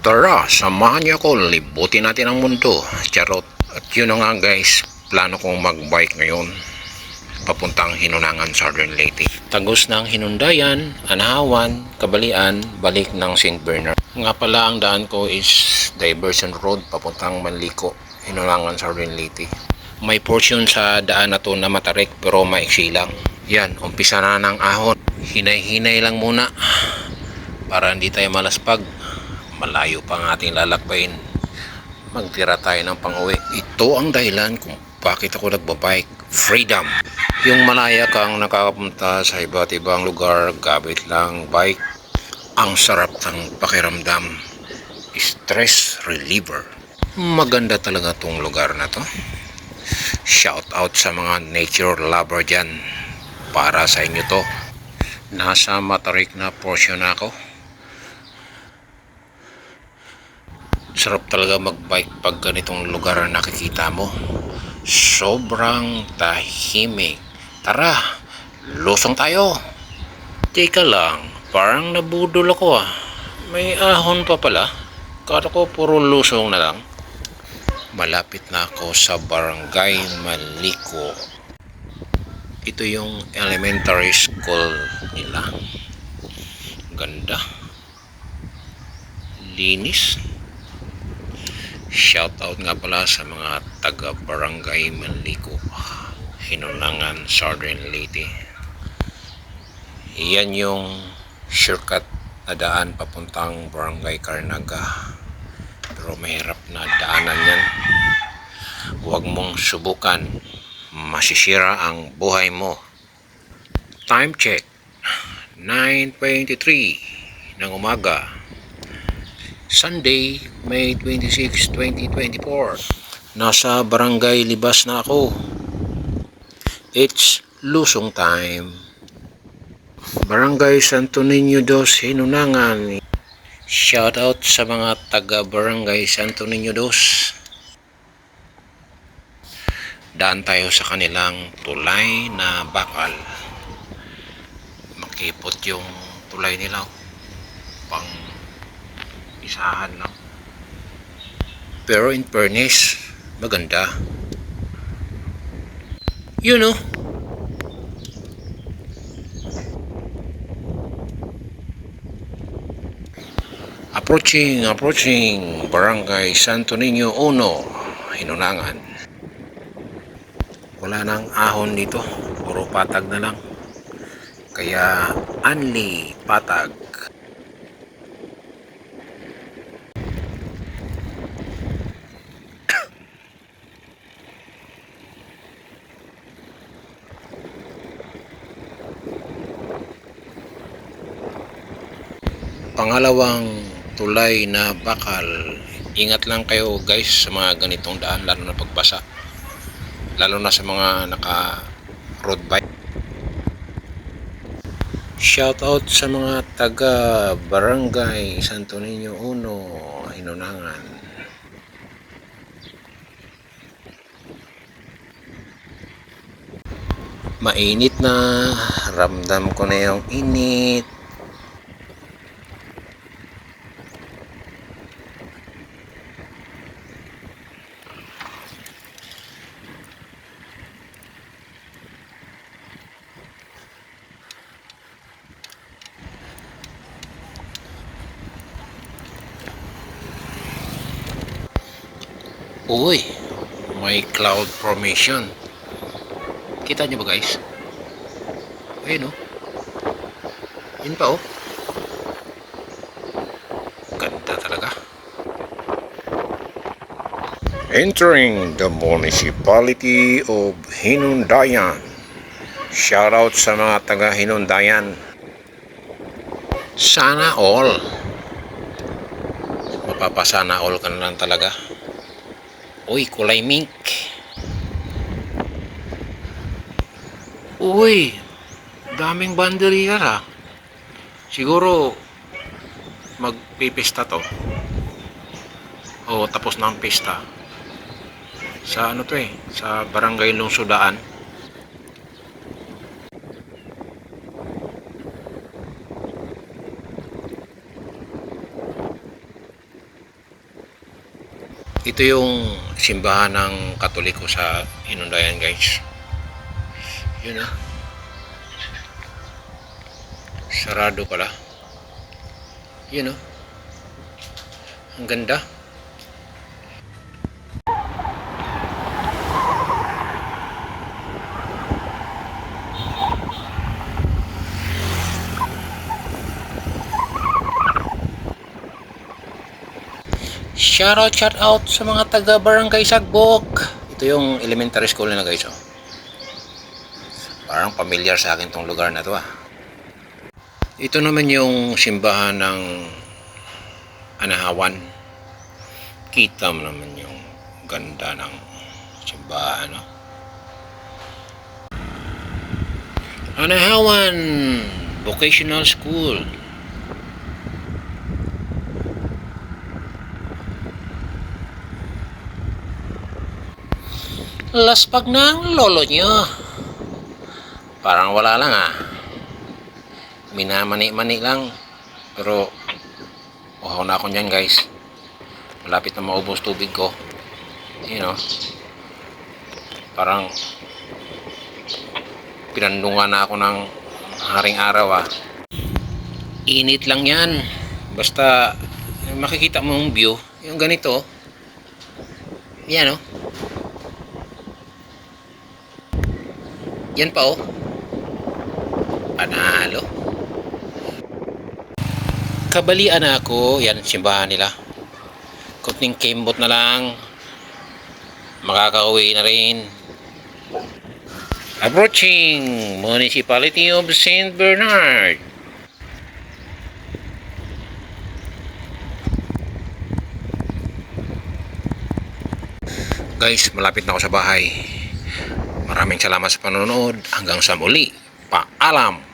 Tara, samahan niyo ako, libutin natin ang mundo. Charot. At yun na nga guys, plano kong mag-bike ngayon. Papuntang Hinunangan, Southern Leyte. Tagos ng Hinundayan, Anahawan, Kabalian, balik ng St. Bernard. Nga pala ang daan ko is Diversion Road, papuntang Manlico, Hinunangan, Southern Leyte. May portion sa daan na to na matarik pero maiksi lang. Yan, umpisa na ng ahon. Hinay-hinay lang muna para hindi tayo malaspag. Malayo pa ang ating lalakbayin. Magtira tayo ng pang-uwi. Ito ang dahilan kung bakit ako nagbabike. Freedom. Yung malaya kang nakakapunta sa iba't ibang lugar gamit lang bike. Ang sarap ng pakiramdam. Stress reliever. Maganda talaga tong lugar na to. Shout out sa mga nature lover dyan. Para sa inyo to. Nasa matarik na portion ako. Sarap talaga magbike pag ganitong lugar ang nakikita mo. Sobrang tahimik. Tara, lusong tayo. Teka lang, parang nabudol ako ah. May ahon pa pala. Kala ko puro lusong na lang. Malapit na ako sa Barangay Manlico. Ito yung elementary school nila. Ganda. Linis. Shout out nga pala sa mga taga Barangay Manlico, Hinunangan, Southern Leyte. Yan yung shortcut na daan papuntang Barangay Carnaga. Pero mahirap na daanan yan. Huwag mong subukan. Masisira ang buhay mo. Time check. 9:23 ng umaga. Sunday, May 26, 2024. Nasa Barangay Libas na ako. It's lusong time. Barangay Santo Niño Dos, Hinunangan. Shout out sa mga taga Barangay Santo Niño Dos. Daan tayo sa kanilang tulay na bakal. Makipot yung tulay nila. Pang isahan lang. Pero in fairness, maganda. You know. Approaching Barangay Santo Niño 1, Hinunangan. Wala nang ahon dito, puro patag na lang. Kaya only patag. Pangalawang tulay na bakal. Ingat lang kayo guys sa mga ganitong daan, lalo na pagbasa, lalo na sa mga naka road bike. Shout out sa mga taga Barangay Santo Niño 1, Hinunangan. Mainit na, ramdam ko na yung init. Uy, may cloud formation. Kita nyo ba guys? Ayun oh. Yun pa oh. Ganda talaga. Entering the municipality of Hinundayan. Shout out sa mga taga Hinundayan. Sana all. Mapapasana all ka na lang talaga. Uy, kulay mink. Uy, daming banderiya ha. Siguro magpipista to. O tapos na ang pista. Sa ano to sa Barangay Lungsodaan. Ito yung simbahan ng Katoliko sa Inundayan, guys. Yun ah. Sarado pala. Yun ah. Ang ganda. Shout out sa mga taga Barangay Sagbok. Ito yung elementary school nila, guys. Oh. Parang familiar sa akin tong lugar na to ah. Ito naman yung simbahan ng Anahawan. Kita mo naman yung ganda ng simbahan. No? Anahawan Vocational School. Laspag ng lolo nyo. Parang wala lang ah. Minamani-mani lang. Pero uhaw na ako nyan, guys. Malapit na maubos tubig ko. You know. Parang pinandungan na ako ng haring araw ah. Init lang yan. Basta makikita mo yung view. Yung ganito. Yan oh. Yan pa oh. Panalo. Kabalian na ako. Yan, simbahan nila. Kunting kembot na lang. Makakauwi na rin. Approaching Municipality of St. Bernard. Guys, malapit na ako sa bahay. Maraming salamat sa panonood. Hanggang sa muli. Paalam!